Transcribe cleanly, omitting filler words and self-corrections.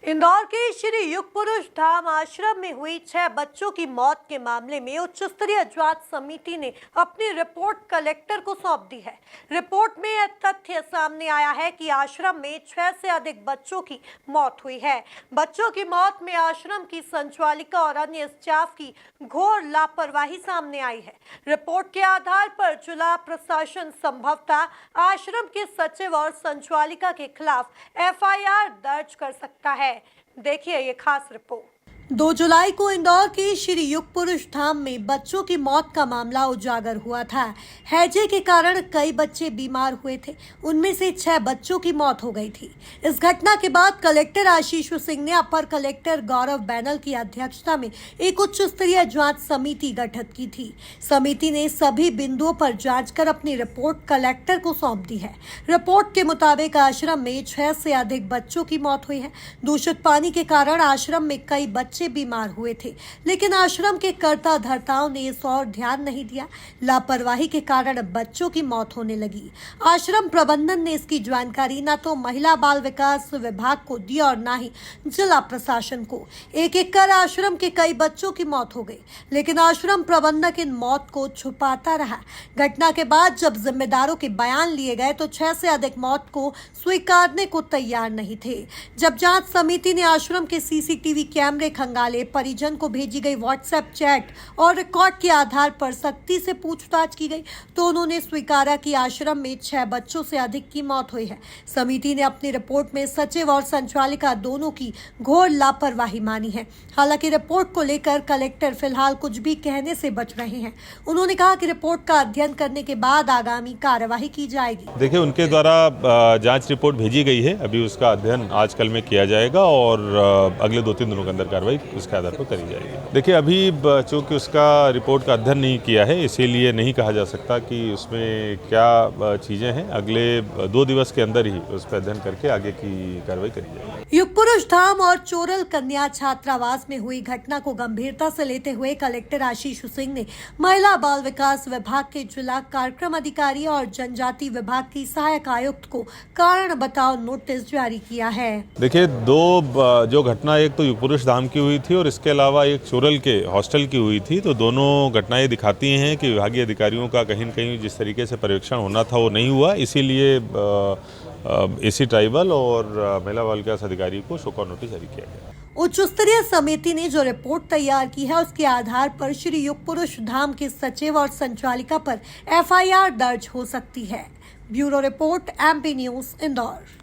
इंदौर के श्री युग पुरुष धाम आश्रम में हुई 6 बच्चों की मौत के मामले में उच्च स्तरीय जांच समिति ने अपनी रिपोर्ट कलेक्टर को सौंप दी है। रिपोर्ट में यह तथ्य सामने आया है कि आश्रम में 6 से अधिक बच्चों की मौत हुई है। बच्चों की मौत में आश्रम की संचालिका और अन्य स्टाफ की घोर लापरवाही सामने आई है। रिपोर्ट के आधार पर जिला प्रशासन संभवतः आश्रम के सचिव और संचालिका के खिलाफ FIR दर्ज कर सकता है। देखिए ये खास रिपोर्ट। 2 जुलाई को इंदौर के श्री युग पुरुष धाम में बच्चों की मौत का मामला उजागर हुआ था। हैजे के कारण कई बच्चे बीमार हुए थे, उनमें से 6 बच्चों की मौत हो गई थी। इस घटना के बाद कलेक्टर आशीष सिंह ने अपर कलेक्टर गौरव बैनल की अध्यक्षता में एक उच्च स्तरीय जांच समिति गठित की थी। समिति ने सभी बिंदुओं पर जांच कर अपनी रिपोर्ट कलेक्टर को सौंप दी है। रिपोर्ट के मुताबिक आश्रम में 6 से अधिक बच्चों की मौत हुई है। दूषित पानी के कारण आश्रम में कई बच्चे बीमार हुए थे, लेकिन आश्रम के कर्ता धर्ताओं ने इस ओर ध्यान नहीं दिया। लापरवाही के कारण बच्चों की मौत होने लगी। आश्रम प्रबंधन ने इसकी जानकारी न तो महिला बाल विकास विभाग को दी और न ही जिला प्रशासन को। एक एक कर आश्रम के कई बच्चों की मौत हो गई, लेकिन आश्रम प्रबंधक इन मौत को छुपाता रहा। घटना के बाद जब जिम्मेदारों के बयान लिए गए तो 6 से अधिक मौत को स्वीकारने को तैयार नहीं थे। जब जांच समिति ने आश्रम के CCTV कैमरे खंगाले, परिजन को भेजी गई WhatsApp चैट और रिकॉर्ड के आधार पर सख्ती से पूछताछ की गई तो उन्होंने स्वीकारा कि आश्रम में 6 बच्चों से अधिक की मौत हुई है। समिति ने अपनी रिपोर्ट में सचिव और संचालिका दोनों की घोर लापरवाही मानी है। हालांकि रिपोर्ट को लेकर कलेक्टर फिलहाल कुछ भी कहने से बच रहे हैं। उन्होंने कहा कि रिपोर्ट का अध्ययन करने के बाद आगामी कार्यवाही की जाएगी। देखिए, उनके द्वारा जांच रिपोर्ट भेजी गई है, अभी उसका अध्ययन आज कल में किया जाएगा और अगले 2-3 दिनों के अंदर कार्रवाई उसके आधार पर करी जाएगी। देखिए, अभी चूंकि उसका रिपोर्ट का अध्ययन नहीं किया है, इसीलिए नहीं कहा जा सकता कि उसमें क्या चीजें हैं। अगले 2 दिवस के अंदर ही उस पर अध्ययन करके आगे की कार्रवाई करी जाएगी। युग पुरुष धाम और चोरल कन्या छात्रावास में हुई घटना को गंभीरता से लेते हुए कलेक्टर आशीष सिंह ने महिला बाल विकास विभाग के जिला कार्यक्रम अधिकारी और जनजाति विभाग की सहायक आयुक्त को कारण बताओ नोटिस जारी किया है। देखिए, 2 जो घटना, एक तो युग पुरुष धाम की हुई थी और इसके अलावा एक चोरल के हॉस्टल की हुई थी, तो दोनों घटनाएं दिखाती हैं कि विभागीय अधिकारियों का कहीं न कहीं जिस तरीके से पर्यवेक्षण होना था वो नहीं हुआ। इसीलिए AC ट्राइबल और महिला बाल विकास अधिकारी को शो कॉज नोटिस जारी किया गया। उच्च स्तरीय समिति ने जो रिपोर्ट तैयार की है उसके आधार पर श्री युग पुरुष धाम के सचिव और संचालिका पर FIR दर्ज हो सकती है। Bureau report MP news Indore.